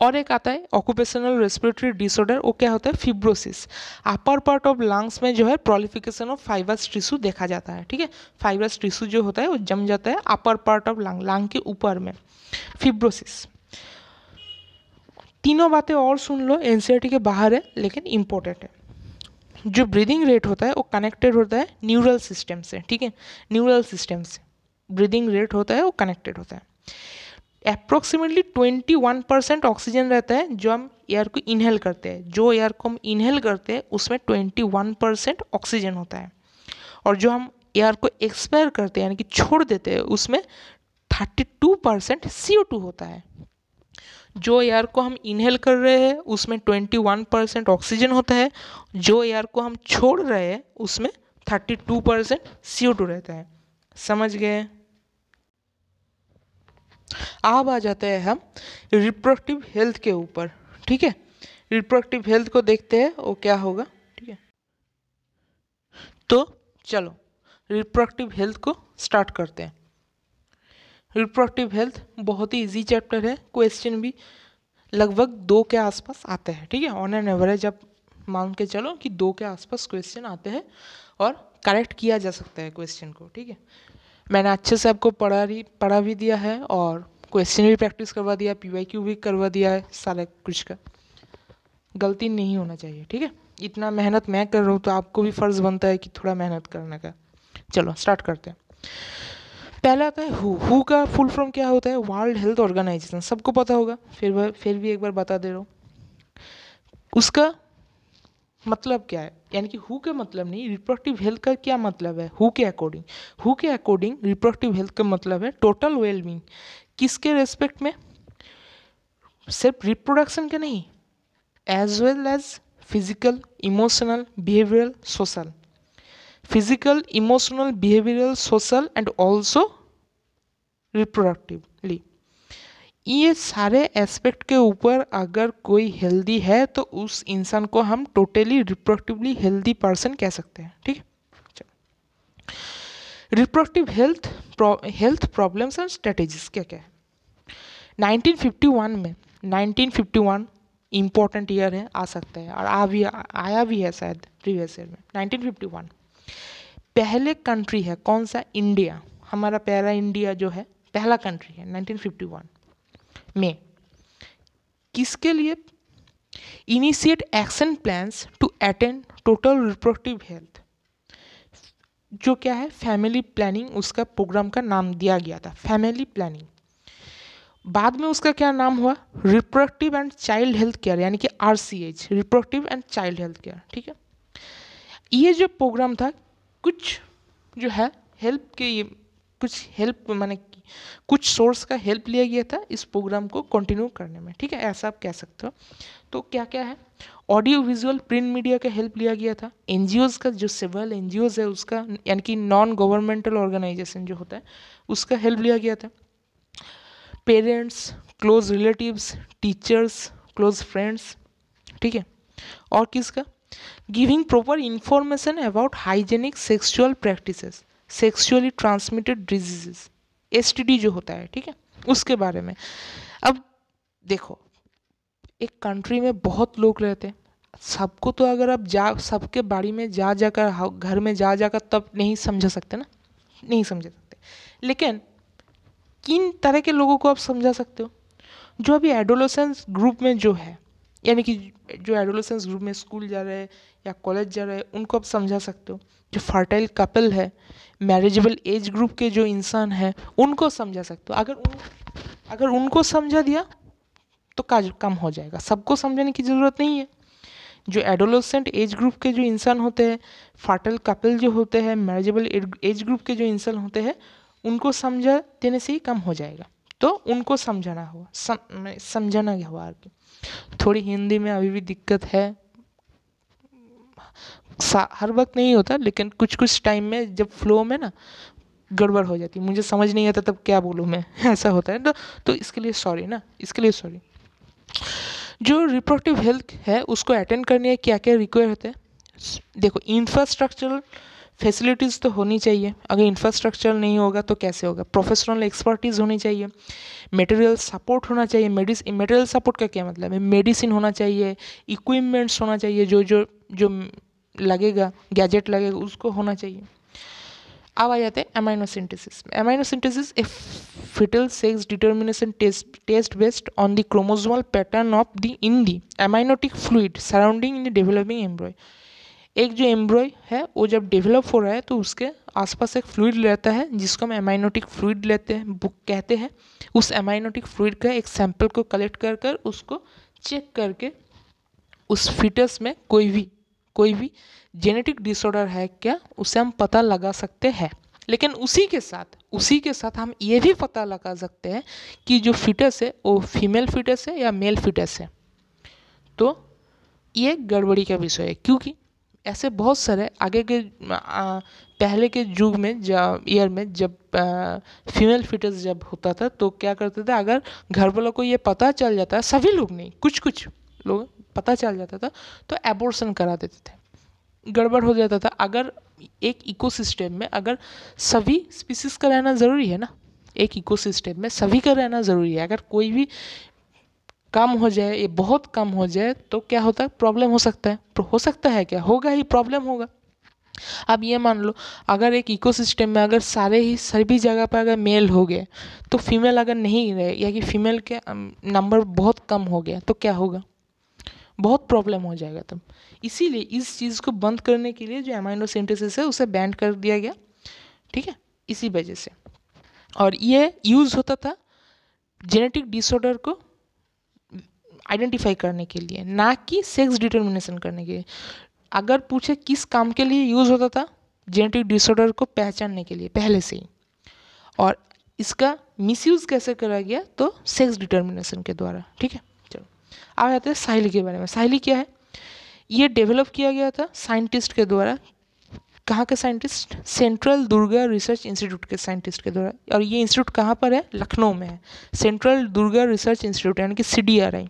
और एक आता है ऑक्यूपेशनल रेस्पिरेटरी डिसऑर्डर, वो क्या होता है, fibrosis. Upper part of lungs में जो है प्रोलिफिकेशन ऑफ फाइब्रस टिश्यू देखा जाता है, ठीक है। फाइब्रस टिश्यू जो होता है वो जम जाता है अपर पार्ट ऑफ लंग के ऊपर में, फिब्रोसिस। तीनों बातें और सुन लो, एनसीईआरटी के बाहर है लेकिन इंपॉर्टेंट है। जो ब्रीदिंग रेट होता है वो कनेक्टेड होता है न्यूरल सिस्टम से, ठीक है, न्यूरल सिस्टम से ब्रीदिंग रेट होता है वो कनेक्टेड होता है। अप्रोक्सीमेटली 21% ऑक्सीजन रहता है जो हम एयर को इनहेल करते हैं, जो एयर को हम इनहेल करते हैं उसमें 21% ऑक्सीजन होता है, और जो हम एयर को एक्सपायर करते हैं यानी कि छोड़ देते हैं उसमें 32% CO2 होता है। जो एयर को हम इनहेल कर रहे हैं उसमें 21% ऑक्सीजन होता है, जो एयर को हम छोड़ रहे हैं उसमें 32% CO2 रहता है। समझ गए? अब आ जाते हैं हम रिप्रोडक्टिव हेल्थ के ऊपर, ठीक है। रिप्रोडक्टिव हेल्थ को देखते हैं वो क्या होगा, ठीक है। तो चलो रिप्रोडक्टिव हेल्थ को स्टार्ट करते हैं। रिप्रोडक्टिव हेल्थ बहुत ही इजी चैप्टर है, क्वेश्चन भी लगभग 2 के आसपास आते हैं, ठीक है। ऑन एन एवरेज आप मान के चलो कि 2 के आसपास क्वेश्चन आते हैं और करेक्ट किया जा सकता है क्वेश्चन को, ठीक है। मैंने अच्छे से आपको पढ़ा भी दिया है और क्वेश्चन भी प्रैक्टिस करवा दिया, PYQ भी करवा दिया है, सारा कुछ का गलती नहीं होना चाहिए, ठीक है। इतना मेहनत मैं कर रहा हूँ तो आपको भी फ़र्ज़ बनता है कि थोड़ा मेहनत करने का। चलो स्टार्ट करते हैं। पहला आता है हु का फुल फॉर्म क्या होता है, वर्ल्ड हेल्थ ऑर्गेनाइजेशन, सबको पता होगा, फिर भी एक बार बता दे रहा हूँ। उसका मतलब क्या है, यानी कि हु का मतलब नहीं, रिप्रोडक्टिव हेल्थ का क्या मतलब है हु के अकॉर्डिंग रिप्रोडक्टिव हेल्थ का मतलब है टोटल वेलबींग। किसके रेस्पेक्ट में, सिर्फ रिप्रोडक्शन के नहीं, as well as physical, emotional, behavioural, social, physical, emotional, behavioural, social and also reproductively. ये सारे एस्पेक्ट के ऊपर अगर कोई हेल्दी है तो उस इंसान को हम टोटली रिप्रोडक्टिवली हेल्दी पर्सन कह सकते हैं, ठीक है। Reproductive health problems and strategies क्या क्या है। 1951 इम्पोर्टेंट ईयर है, आ सकता है और आया भी है शायद प्रीवियस ईयर में। 1951 पहले कंट्री है कौन सा, इंडिया, हमारा पहला इंडिया जो है पहला कंट्री है 1951 में। किसके लिए, initiate action plans to attain total reproductive health, जो क्या है फैमिली प्लानिंग, उसका प्रोग्राम का नाम दिया गया था फैमिली प्लानिंग। बाद में उसका क्या नाम हुआ, reproductive and child health care, यानी कि RCH, reproductive and child health care, ठीक है। ये जो प्रोग्राम था कुछ जो है हेल्प के ये कुछ हेल्प माने कुछ सोर्स का हेल्प लिया गया था इस प्रोग्राम को कंटिन्यू करने में, ठीक है, ऐसा आप कह सकते हो। तो क्या क्या है, ऑडियो विजुअल प्रिंट मीडिया का हेल्प लिया गया था, एनजीओज का जो सेवरल एनजीओज है उसका यानी कि नॉन गवर्नमेंटल ऑर्गेनाइजेशन जो होता है उसका हेल्प लिया गया था, parents, close relatives, teachers, close friends, ठीक है, और किसका, giving proper information about hygienic sexual practices, sexually transmitted diseases, STD जो होता है, ठीक है, उसके बारे में। अब देखो एक कंट्री में बहुत लोग रहते हैं, सबको तो अगर आप सबके बाड़ी में जा जाकर घर में जा जाकर तब नहीं समझा सकते ना, नहीं समझा सकते, लेकिन किन तरह के लोगों को आप समझा सकते हो, जो अभी एडोलेसेंस ग्रुप में जो है, यानी कि जो एडोलेसेंस ग्रुप में स्कूल जा रहे हैं या कॉलेज जा रहे हैं उनको आप समझा सकते हो, जो फर्टाइल कपल है, मैरिजेबल एज ग्रुप के जो इंसान है उनको समझा सकते हो। अगर उनको समझा दिया तो कम हो जाएगा, सबको समझाने की ज़रूरत नहीं है। जो एडोलेसेंट एज ग्रुप के जो इंसान होते हैं, फर्टाइल कपल जो होते हैं, मैरिजेबल एज ग्रुप के जो इंसान होते हैं उनको समझा देने से ही कम हो जाएगा। तो उनको समझाना हुआ, समझाना हुआ। थोड़ी हिंदी में अभी भी दिक्कत है, हर वक्त नहीं होता लेकिन कुछ कुछ टाइम में जब फ्लो में ना गड़बड़ हो जाती है, मुझे समझ नहीं आता तब क्या बोलूँ मैं, ऐसा होता है। तो इसके लिए सॉरी ना, इसके लिए सॉरी। जो रिप्रोडक्टिव हेल्थ है उसको अटेंड करने के क्या क्या रिक्वायर होते हैं, देखो इंफ्रास्ट्रक्चरल फैसिलिटीज़ तो होनी चाहिए, अगर इंफ्रास्ट्रक्चर नहीं होगा तो कैसे होगा, प्रोफेशनल एक्सपर्टीज़ होनी चाहिए, मटेरियल सपोर्ट होना चाहिए, मटेरियल सपोर्ट का क्या मतलब है, मेडिसिन होना चाहिए, इक्विपमेंट्स होना चाहिए, जो जो जो लगेगा, गैजेट लगेगा उसको होना चाहिए। अब आ जाते हैं amino synthesis. Amino synthesis A fetal sex determination test based on the chromosomal pattern of the in the amniotic fluid surrounding in the developing embryo। एक जो एम्ब्रॉय है वो जब डेवलप हो रहा है तो उसके आसपास एक फ्लूइड रहता है जिसको हम एमाइनोटिक फ्लूइड लेते हैं, बुक कहते हैं। उस एमाइनोटिक फ्लूइड का एक सैंपल को कलेक्ट कर कर उसको चेक करके उस फीटस में कोई भी जेनेटिक डिसऑर्डर है क्या उसे हम पता लगा सकते हैं। लेकिन उसी के साथ हम ये भी पता लगा सकते हैं कि जो फीटस है वो फीमेल फीटस है या मेल फीटस है। तो ये गड़बड़ी का विषय है, क्योंकि ऐसे बहुत सारे आगे के पहले के युग में ईयर में जब फीमेल फीटस जब होता था तो क्या करते थे, अगर घर वालों को ये पता चल जाता है, सभी लोग नहीं, कुछ लोग पता चल जाता था तो एबॉर्शन करा देते थे, गड़बड़ हो जाता था। अगर एक इकोसिस्टम में अगर सभी स्पीसीज का रहना ज़रूरी है ना, एक इकोसिस्टम में सभी का रहना ज़रूरी है, अगर कोई भी कम हो जाए, ये बहुत कम हो जाए तो क्या होता है, प्रॉब्लम हो सकता है। हो सकता है क्या, होगा ही, प्रॉब्लम होगा। अब ये मान लो अगर एक इकोसिस्टम में अगर सभी जगह पर अगर मेल हो गए तो फीमेल अगर नहीं रहे या कि फीमेल के नंबर बहुत कम हो गया तो क्या होगा, बहुत प्रॉब्लम हो जाएगा तब। इसीलिए इस चीज़ को बंद करने के लिए जो अमाइनो सिंथेसिस है उसे बैन कर दिया गया, ठीक है, इसी वजह से। और ये यूज़ होता था जेनेटिक डिसऑर्डर को आइडेंटिफाई करने के लिए, ना कि सेक्स डिटर्मिनेशन करने के लिए। अगर पूछे किस काम के लिए यूज़ होता था, जेनेटिक डिसऑर्डर को पहचानने के लिए पहले से ही। और इसका मिसयूज़ कैसे करा गया, तो सेक्स डिटर्मिनेशन के द्वारा, ठीक है। चलो आ जाते हैं साइली के बारे में। साइली क्या है, ये डेवलप किया गया था साइंटिस्ट के द्वारा। कहाँ के scientist, central Durga research institute के साइंटिस्ट के द्वारा। और ये इंस्टीट्यूट कहाँ पर है, लखनऊ में है, सेंट्रल दुर्गा रिसर्च इंस्टीट्यूट यानी कि CDRI।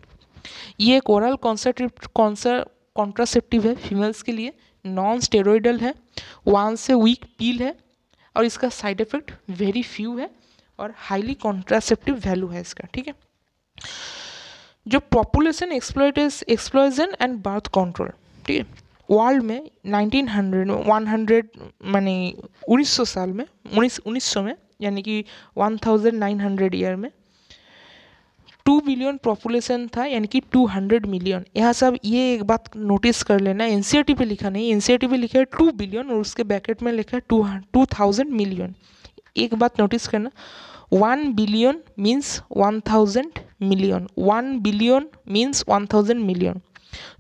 ये एक ओरल कॉन्ट्रासेप्टिव है फीमेल्स के लिए, नॉन स्टेरॉइडल है, 1 से वीक पील है और इसका साइड इफेक्ट वेरी फ्यू है और हाईली कॉन्ट्रासेप्टिव वैल्यू है इसका, ठीक है। जो पॉपुलेशन एक्सप्लॉयजन एंड बर्थ कंट्रोल, ठीक है, वर्ल्ड में 1900 माने 1900 साल में 1900 में यानी कि 1900 ईयर में 2 बिलियन पॉपुलेशन था, यानी कि 200 मिलियन। यहाँ सब ये एक बात नोटिस कर लेना, NCERT पे लिखा नहीं, NCERT पे लिखा है 2 बिलियन और उसके ब्रैकेट में लिखा है 2000 मिलियन। एक बात नोटिस करना, 1 billion means 1000 million, 1 billion means 1000 million.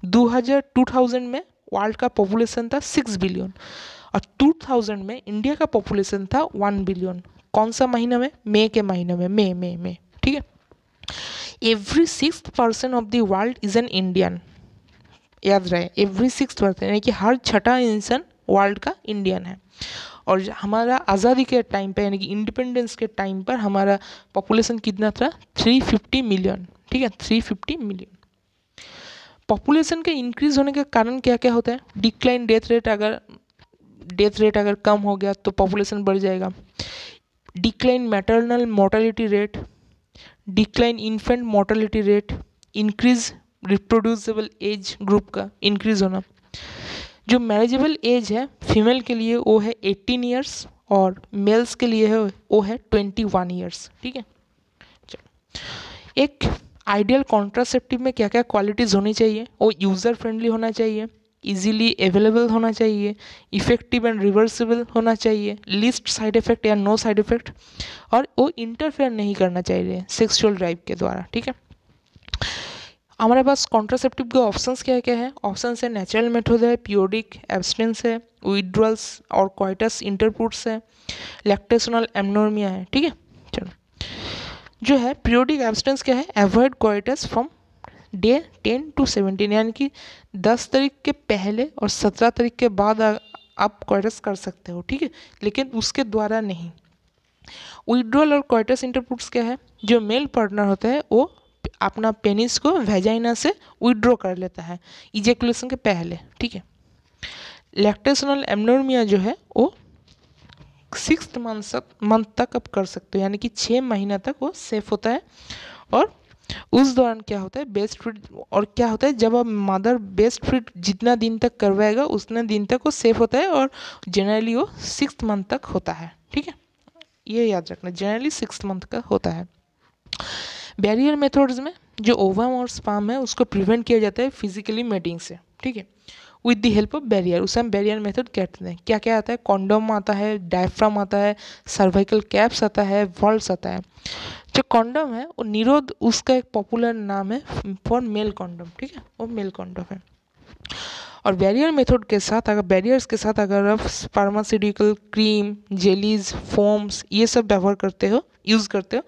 2000 में वर्ल्ड का पॉपुलेशन था 6 बिलियन और 2000 में इंडिया का पॉपुलेशन था 1 बिलियन। कौन सा महीना में? मई के महीने में, मई, ठीक है। Every 6th person of the world is an Indian, याद रहे, एवरी 6th पर्सन यानी कि हर छठा इंसान वर्ल्ड का इंडियन है। और हमारा आज़ादी के टाइम पे यानी कि इंडिपेंडेंस के टाइम पर हमारा पॉपुलेशन कितना था? 350 मिलियन, ठीक है, 350 मिलियन। पॉपुलेशन के इंक्रीज होने के कारण क्या क्या होता है? डिक्लाइन डेथ रेट अगर कम हो गया तो पॉपुलेशन बढ़ जाएगा। Decline maternal mortality rate, decline infant mortality rate, increase reproducible age group का इंक्रीज होना। जो मैरिजेबल एज है फीमेल के लिए वो है 18 ईयर्स और मेल्स के लिए है वो है 21 ईयर्स, ठीक है। एक आइडियल कॉन्ट्रासेप्टिव में क्या क्या क्वालिटीज़ होनी चाहिए? वो यूज़र फ्रेंडली होना चाहिए, इजीली अवेलेबल होना चाहिए, इफेक्टिव एंड रिवर्सिबल होना चाहिए, लीस्ट साइड इफेक्ट या नो साइड इफेक्ट, और वो इंटरफेयर नहीं करना चाहिए सेक्सुअल ड्राइव के द्वारा, ठीक है। हमारे पास कॉन्ट्रासेप्टिव के ऑप्शंस क्या क्या है? ऑप्शंस है नेचुरल मेथड है, पीरियोडिक एब्सटेंस है, विड्रॉल्स और क्वाइटस इंटरपुट्स है, लैक्टेशनल एमनोर्मिया है, ठीक है। चलो, जो है पीरियोडिक एब्सटेंस क्या है? Avoid coitus from day 10 to 17, यानी कि 10 तारीख के पहले और 17 तारीख के बाद आप क्वाइटस कर सकते हो, ठीक है, लेकिन उसके द्वारा नहीं। विड्रॉल और क्वाइटस इंटरपुट्स क्या है? जो मेल पार्टनर होता है वो अपना पेनिस को वेजाइना से विड्रॉ कर लेता है इजेकुलेशन के पहले, ठीक है। लैक्टेशनल एमनोर्मिया जो है वो 6th मंथ तक आप कर सकते हो, यानी कि 6 महीना तक वो सेफ होता है। और उस दौरान क्या होता है? बेस्ट फीड, और क्या होता है जब आप मदर बेस्ट फीड जितना दिन तक करवाएगा उतना दिन तक वो सेफ होता है, और जनरली वो 6th मंथ तक होता है, ठीक है, ये याद रखना, जनरली 6th मंथ का होता है। बैरियर मेथड्स में जो ओवम और स्पर्म है उसको प्रिवेंट किया जाता है फिजिकली मेटिंग से, ठीक है, with the help of barrier, उसे हम बैरियर मेथड कहते हैं। क्या क्या आता है? कॉन्डोम आता है, डायफ्राम आता है, सर्वाइकल कैप्स आता है, वॉल्व्स आता है। जो कॉन्डोम है वो निरोध उसका एक पॉपुलर नाम है फॉर मेल कॉन्डोम, ठीक है, वो मेल कॉन्डोम है। और बैरियर मेथड के साथ अगर बैरियर्स के साथ अगर आप फार्मास्यूटिकल क्रीम, जेलीज, फोम्स ये सब व्यवहार करते हो, यूज़ करते हो,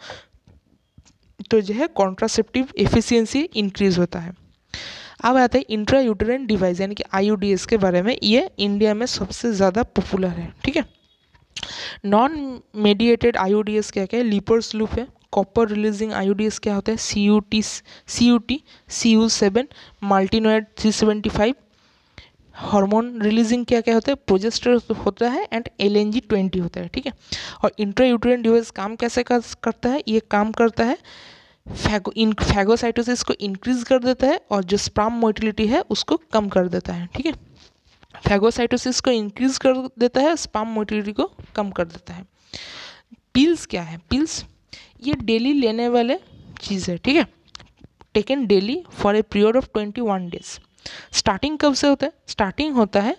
तो जो है कॉन्ट्रासेप्टिव एफिशिएंसी इंक्रीज होता है। अब आते हैं इंट्रा यूटेराइन डिवाइस यानी कि IUDs के बारे में। ये इंडिया में सबसे ज़्यादा पॉपुलर है, ठीक है। नॉन मेडिएटेड IUDs क्या क्या है? लिपर्स लूप है। कॉपर रिलीजिंग IUDs क्या होता है? CUT, CU7, मल्टीनोएड 375। हार्मोन रिलीजिंग क्या क्या होता है? प्रोजेस्टेरोन होता है एंड LNG-20 होता है, ठीक है। और इंट्रा यूटेराइन डिवाइस काम कैसे करता है? ये काम करता है फैगोसाइटोसिस को इंक्रीज कर देता है और जो स्पर्म मोटिलिटी है उसको कम कर देता है, ठीक है। फैगोसाइटोसिस को इंक्रीज कर देता है, स्पर्म मोटिलिटी को कम कर देता है। पिल्स क्या है? पिल्स ये डेली लेने वाले चीज़ है, ठीक है, taken daily for a period of 21 days. Starting कब से होता है? स्टार्टिंग होता है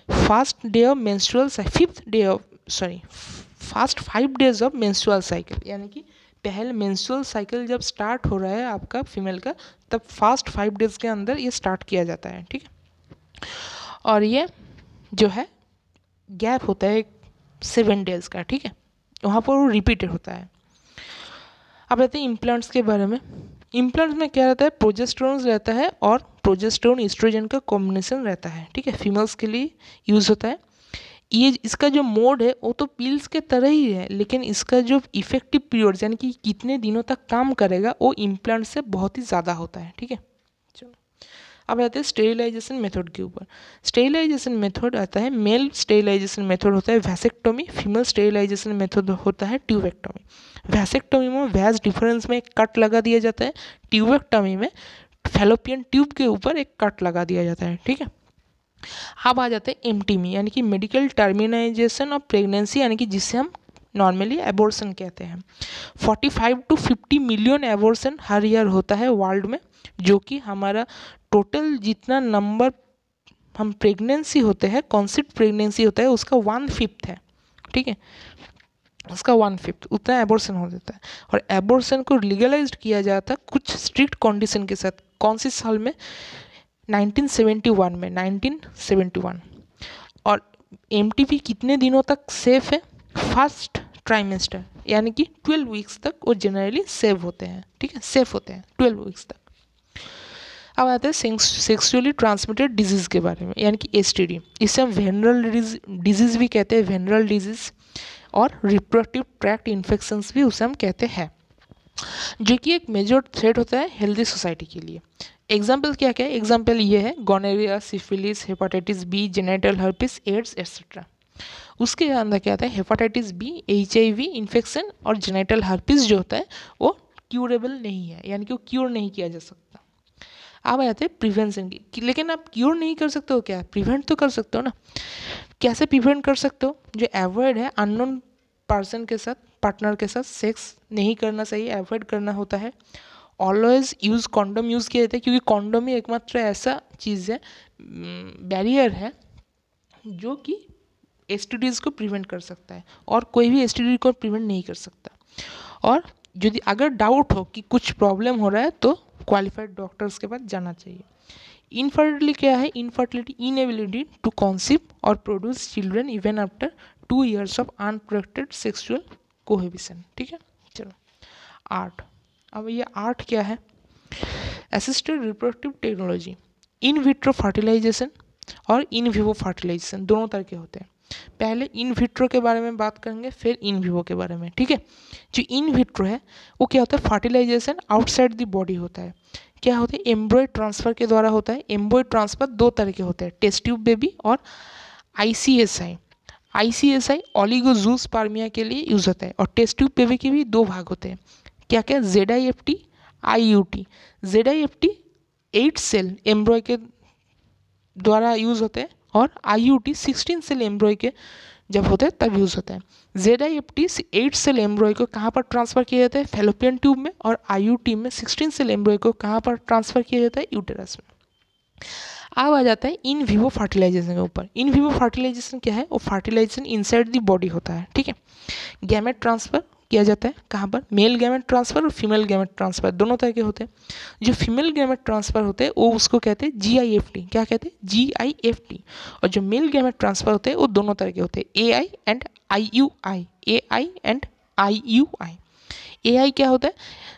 first day of menstrual, 5 days of menstrual cycle, यानी कि पहले मेंस्ट्रुअल साइकिल जब स्टार्ट हो रहा है आपका फीमेल का, तब फर्स्ट 5 डेज के अंदर ये स्टार्ट किया जाता है, ठीक है। और ये जो है गैप होता है 7 डेज का, ठीक है, वहाँ पर वो रिपीटेड होता है। अब रहते हैं इम्प्लांट्स के बारे में। इम्प्लांट्स में क्या रहता है? प्रोजेस्टेरोन रहता है और प्रोजेस्टेरोन ईस्ट्रोजन का कॉम्बिनेशन रहता है, ठीक है, फीमेल्स के लिए यूज़ होता है। ये इसका जो मोड है वो तो पिल्स के तरह ही है, लेकिन इसका जो इफेक्टिव पीरियड यानी कि कितने दिनों तक काम करेगा वो इम्प्लांट से बहुत ही ज़्यादा होता है, ठीक है। चलो, अब आते हैं स्टेरिलाइजेशन मेथड के ऊपर। स्टेरिलाइजेशन मेथड आता है, मेल स्टेरिलाइजेशन मेथड होता है वैसेक्टोमी, फीमेल स्टेरिलाइजेशन मेथड होता है ट्यूबेक्टोमी। वैसेक्टोमी में वैज डिफरेंस में एक कट लगा दिया जाता है, ट्यूबेक्टोमी में फैलोपियन ट्यूब के ऊपर एक कट लगा दिया जाता है, ठीक है। अब आ जाते हैं MTM यानी कि मेडिकल टर्मिनाइजेशन ऑफ प्रेगनेंसी, यानी कि जिसे हम नॉर्मली एबॉर्शन कहते हैं। 45 to 50 million abortion her year होता है वर्ल्ड में, जो कि हमारा टोटल जितना नंबर हम प्रेगनेंसी होते हैं, कॉन्सीव्ड प्रेगनेंसी होता है उसका 1/5 है, ठीक है, उसका 1/5 उतना एबॉर्शन हो जाता है। और एबॉर्शन को लीगलाइज्ड किया जाता है कुछ स्ट्रिक्ट कंडीशन के साथ। कौन सी साल में? 1971 में, 1971। और MTP कितने दिनों तक सेफ है? फर्स्ट ट्राइमेस्टर, यानी कि 12 वीक्स तक वो जनरली सेव होते हैं, ठीक है, सेफ होते हैं 12 वीक्स तक। अब आते हैं सेक्सुअली ट्रांसमिटेड डिजीज़ के बारे में, यानी कि एसटीडी। इसे हम वेनरल डिजीज़ भी कहते हैं, वेनरल डिजीज़, और रिप्रोडक्टिव ट्रैक्ट इन्फेक्शंस भी उसे हम कहते हैं, जो कि एक मेजर थ्रेट होता है हेल्दी सोसाइटी के लिए। एग्जाम्पल क्या क्या है? एग्जाम्पल ये है gonorrhoea, syphilis, hepatitis B, genital herpes, AIDS etcetera. उसके अंदर क्या आता है? हेपाटाइटिस बी, HIV इन्फेक्शन और जेनिटल हर्पिस जो होता है वो क्यूरेबल नहीं है, यानी कि वो क्योर नहीं किया जा सकता। अब आते हैं प्रिवेंशन की, लेकिन आप क्योर नहीं कर सकते हो क्या? प्रिवेंट तो कर सकते हो ना। कैसे प्रिवेंट कर सकते हो? जो अवॉइड है, अननोन पर्सन के साथ, पार्टनर के साथ सेक्स नहीं करना चाहिए, अवॉइड करना होता है। ऑलवेज यूज़ कॉन्डोम यूज़ किया जाता है, क्योंकि कॉन्डोम ही एकमात्र ऐसा चीज़ है, बैरियर है, जो कि एसटीडीज़ को प्रिवेंट कर सकता है, और कोई भी एसटीडी को प्रिवेंट नहीं कर सकता। और यदि अगर डाउट हो कि कुछ प्रॉब्लम हो रहा है तो क्वालिफाइड डॉक्टर्स के पास जाना चाहिए। इनफर्टिलिटी क्या है? Infertility inability to conceive or produce children even after 2 years of unprotected sexual cohabitation, ठीक है। चलो, आर्ट। अब ये आर्ट क्या है? Assisted reproductive technology, in vitro fertilisation or in Vivo fertilisation दोनों तरह के होते हैं। पहले इन विट्रो के बारे में बात करेंगे, फिर इन विवो के बारे में, ठीक है। जो इन विट्रो है वो क्या होता है? फर्टिलाइजेशन आउटसाइड द बॉडी होता है। क्या होता है? एम्ब्रॉयड ट्रांसफ़र के द्वारा होता है। एम्ब्रॉयड ट्रांसफ़र दो तरह के होते हैं, टेस्ट ट्यूब बेबी और ICSI। ICSI ओलिगोजूस पार्मिया के लिए यूज़ होता है, और टेस्ट ट्यूब बेबी के भी दो भाग होते हैं। क्या क्या? ZIFT, IUT। ZIFT 8 cell embryo के द्वारा यूज़ होते हैं, और IUT 16 सेल एम्ब्रॉय के जब होते हैं तब यूज़ होता है। ZIFT 8 सेल एम्ब्रॉय को कहाँ पर ट्रांसफ़र किया जाता है? फैलोपियन ट्यूब में। और IUT में 16 सेल एम्ब्रॉय को कहाँ पर ट्रांसफ़र किया जाता है? यूटेरस में। अब आ जाता है इन विवो फर्टिलाइजेशन के ऊपर। इन विवो फर्टिलाइजेशन क्या है? वो फर्टिलाइजेशन इनसाइड द बॉडी होता है, ठीक है। गैमेट ट्रांसफ़र किया जाता है कहाँ पर? मेल गैमेट ट्रांसफ़र और फीमेल गैमेट ट्रांसफ़र दोनों तरह के होते हैं। जो फीमेल गैमेट ट्रांसफ़र होते हैं वो उसको कहते हैं GIFT। क्या कहते हैं? GIFT। और जो मेल गैमेट ट्रांसफ़र होते हैं वो दोनों तरह के होते हैं, AI and IUI। AI and IUI। AI क्या होता है?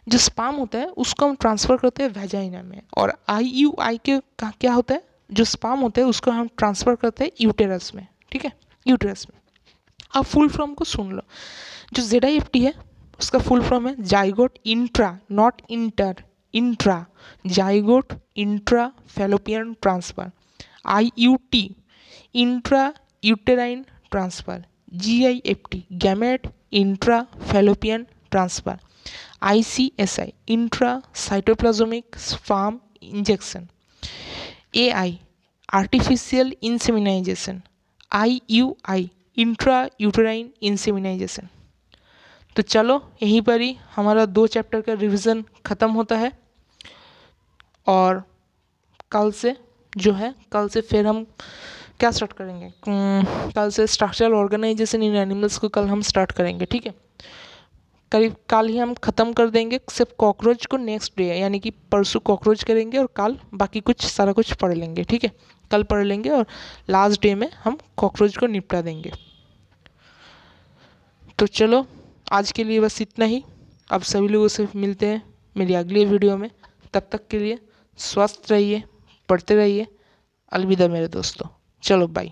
जो स्पर्म होता है उसको हम ट्रांसफ़र करते हैं वेजाइना में, और IUI के क्या होता है? जो स्पर्म होता है उसको हम ट्रांसफ़र करते हैं यूटेरस में, ठीक है, यूटेरस में। अब फुल फॉर्म को सुन लो। जो ZIFT है उसका फुल फॉर्म है zygote intra, not inter, intra, zygote intra fallopian transfer. IUT intra uterine transfer. GIFT gamete intra fallopian transfer. ICSI intra cytoplasmic sperm injection. AI artificial insemination. IUI intra uterine insemination. तो चलो यहीं पर ही हमारा 2 chapter का revision ख़त्म होता है, और कल से जो है, कल से फिर हम क्या स्टार्ट करेंगे? कल से स्ट्रक्चरल ऑर्गेनाइजेशन इन एनिमल्स को कल हम स्टार्ट करेंगे, ठीक है। करीब कल ही हम ख़त्म कर देंगे, सिर्फ कॉकरोच को नेक्स्ट डे, यानी कि परसों कॉकरोच करेंगे, और कल बाकी कुछ सारा कुछ पढ़ लेंगे, ठीक है। कल पढ़ लेंगे और लास्ट डे में हम कॉकरोच को निपटा देंगे। तो चलो आज के लिए बस इतना ही। अब सभी लोगों से मिलते हैं मेरी अगली वीडियो में। तब तक के लिए स्वस्थ रहिए, पढ़ते रहिए। अलविदा मेरे दोस्तों, चलो बाय।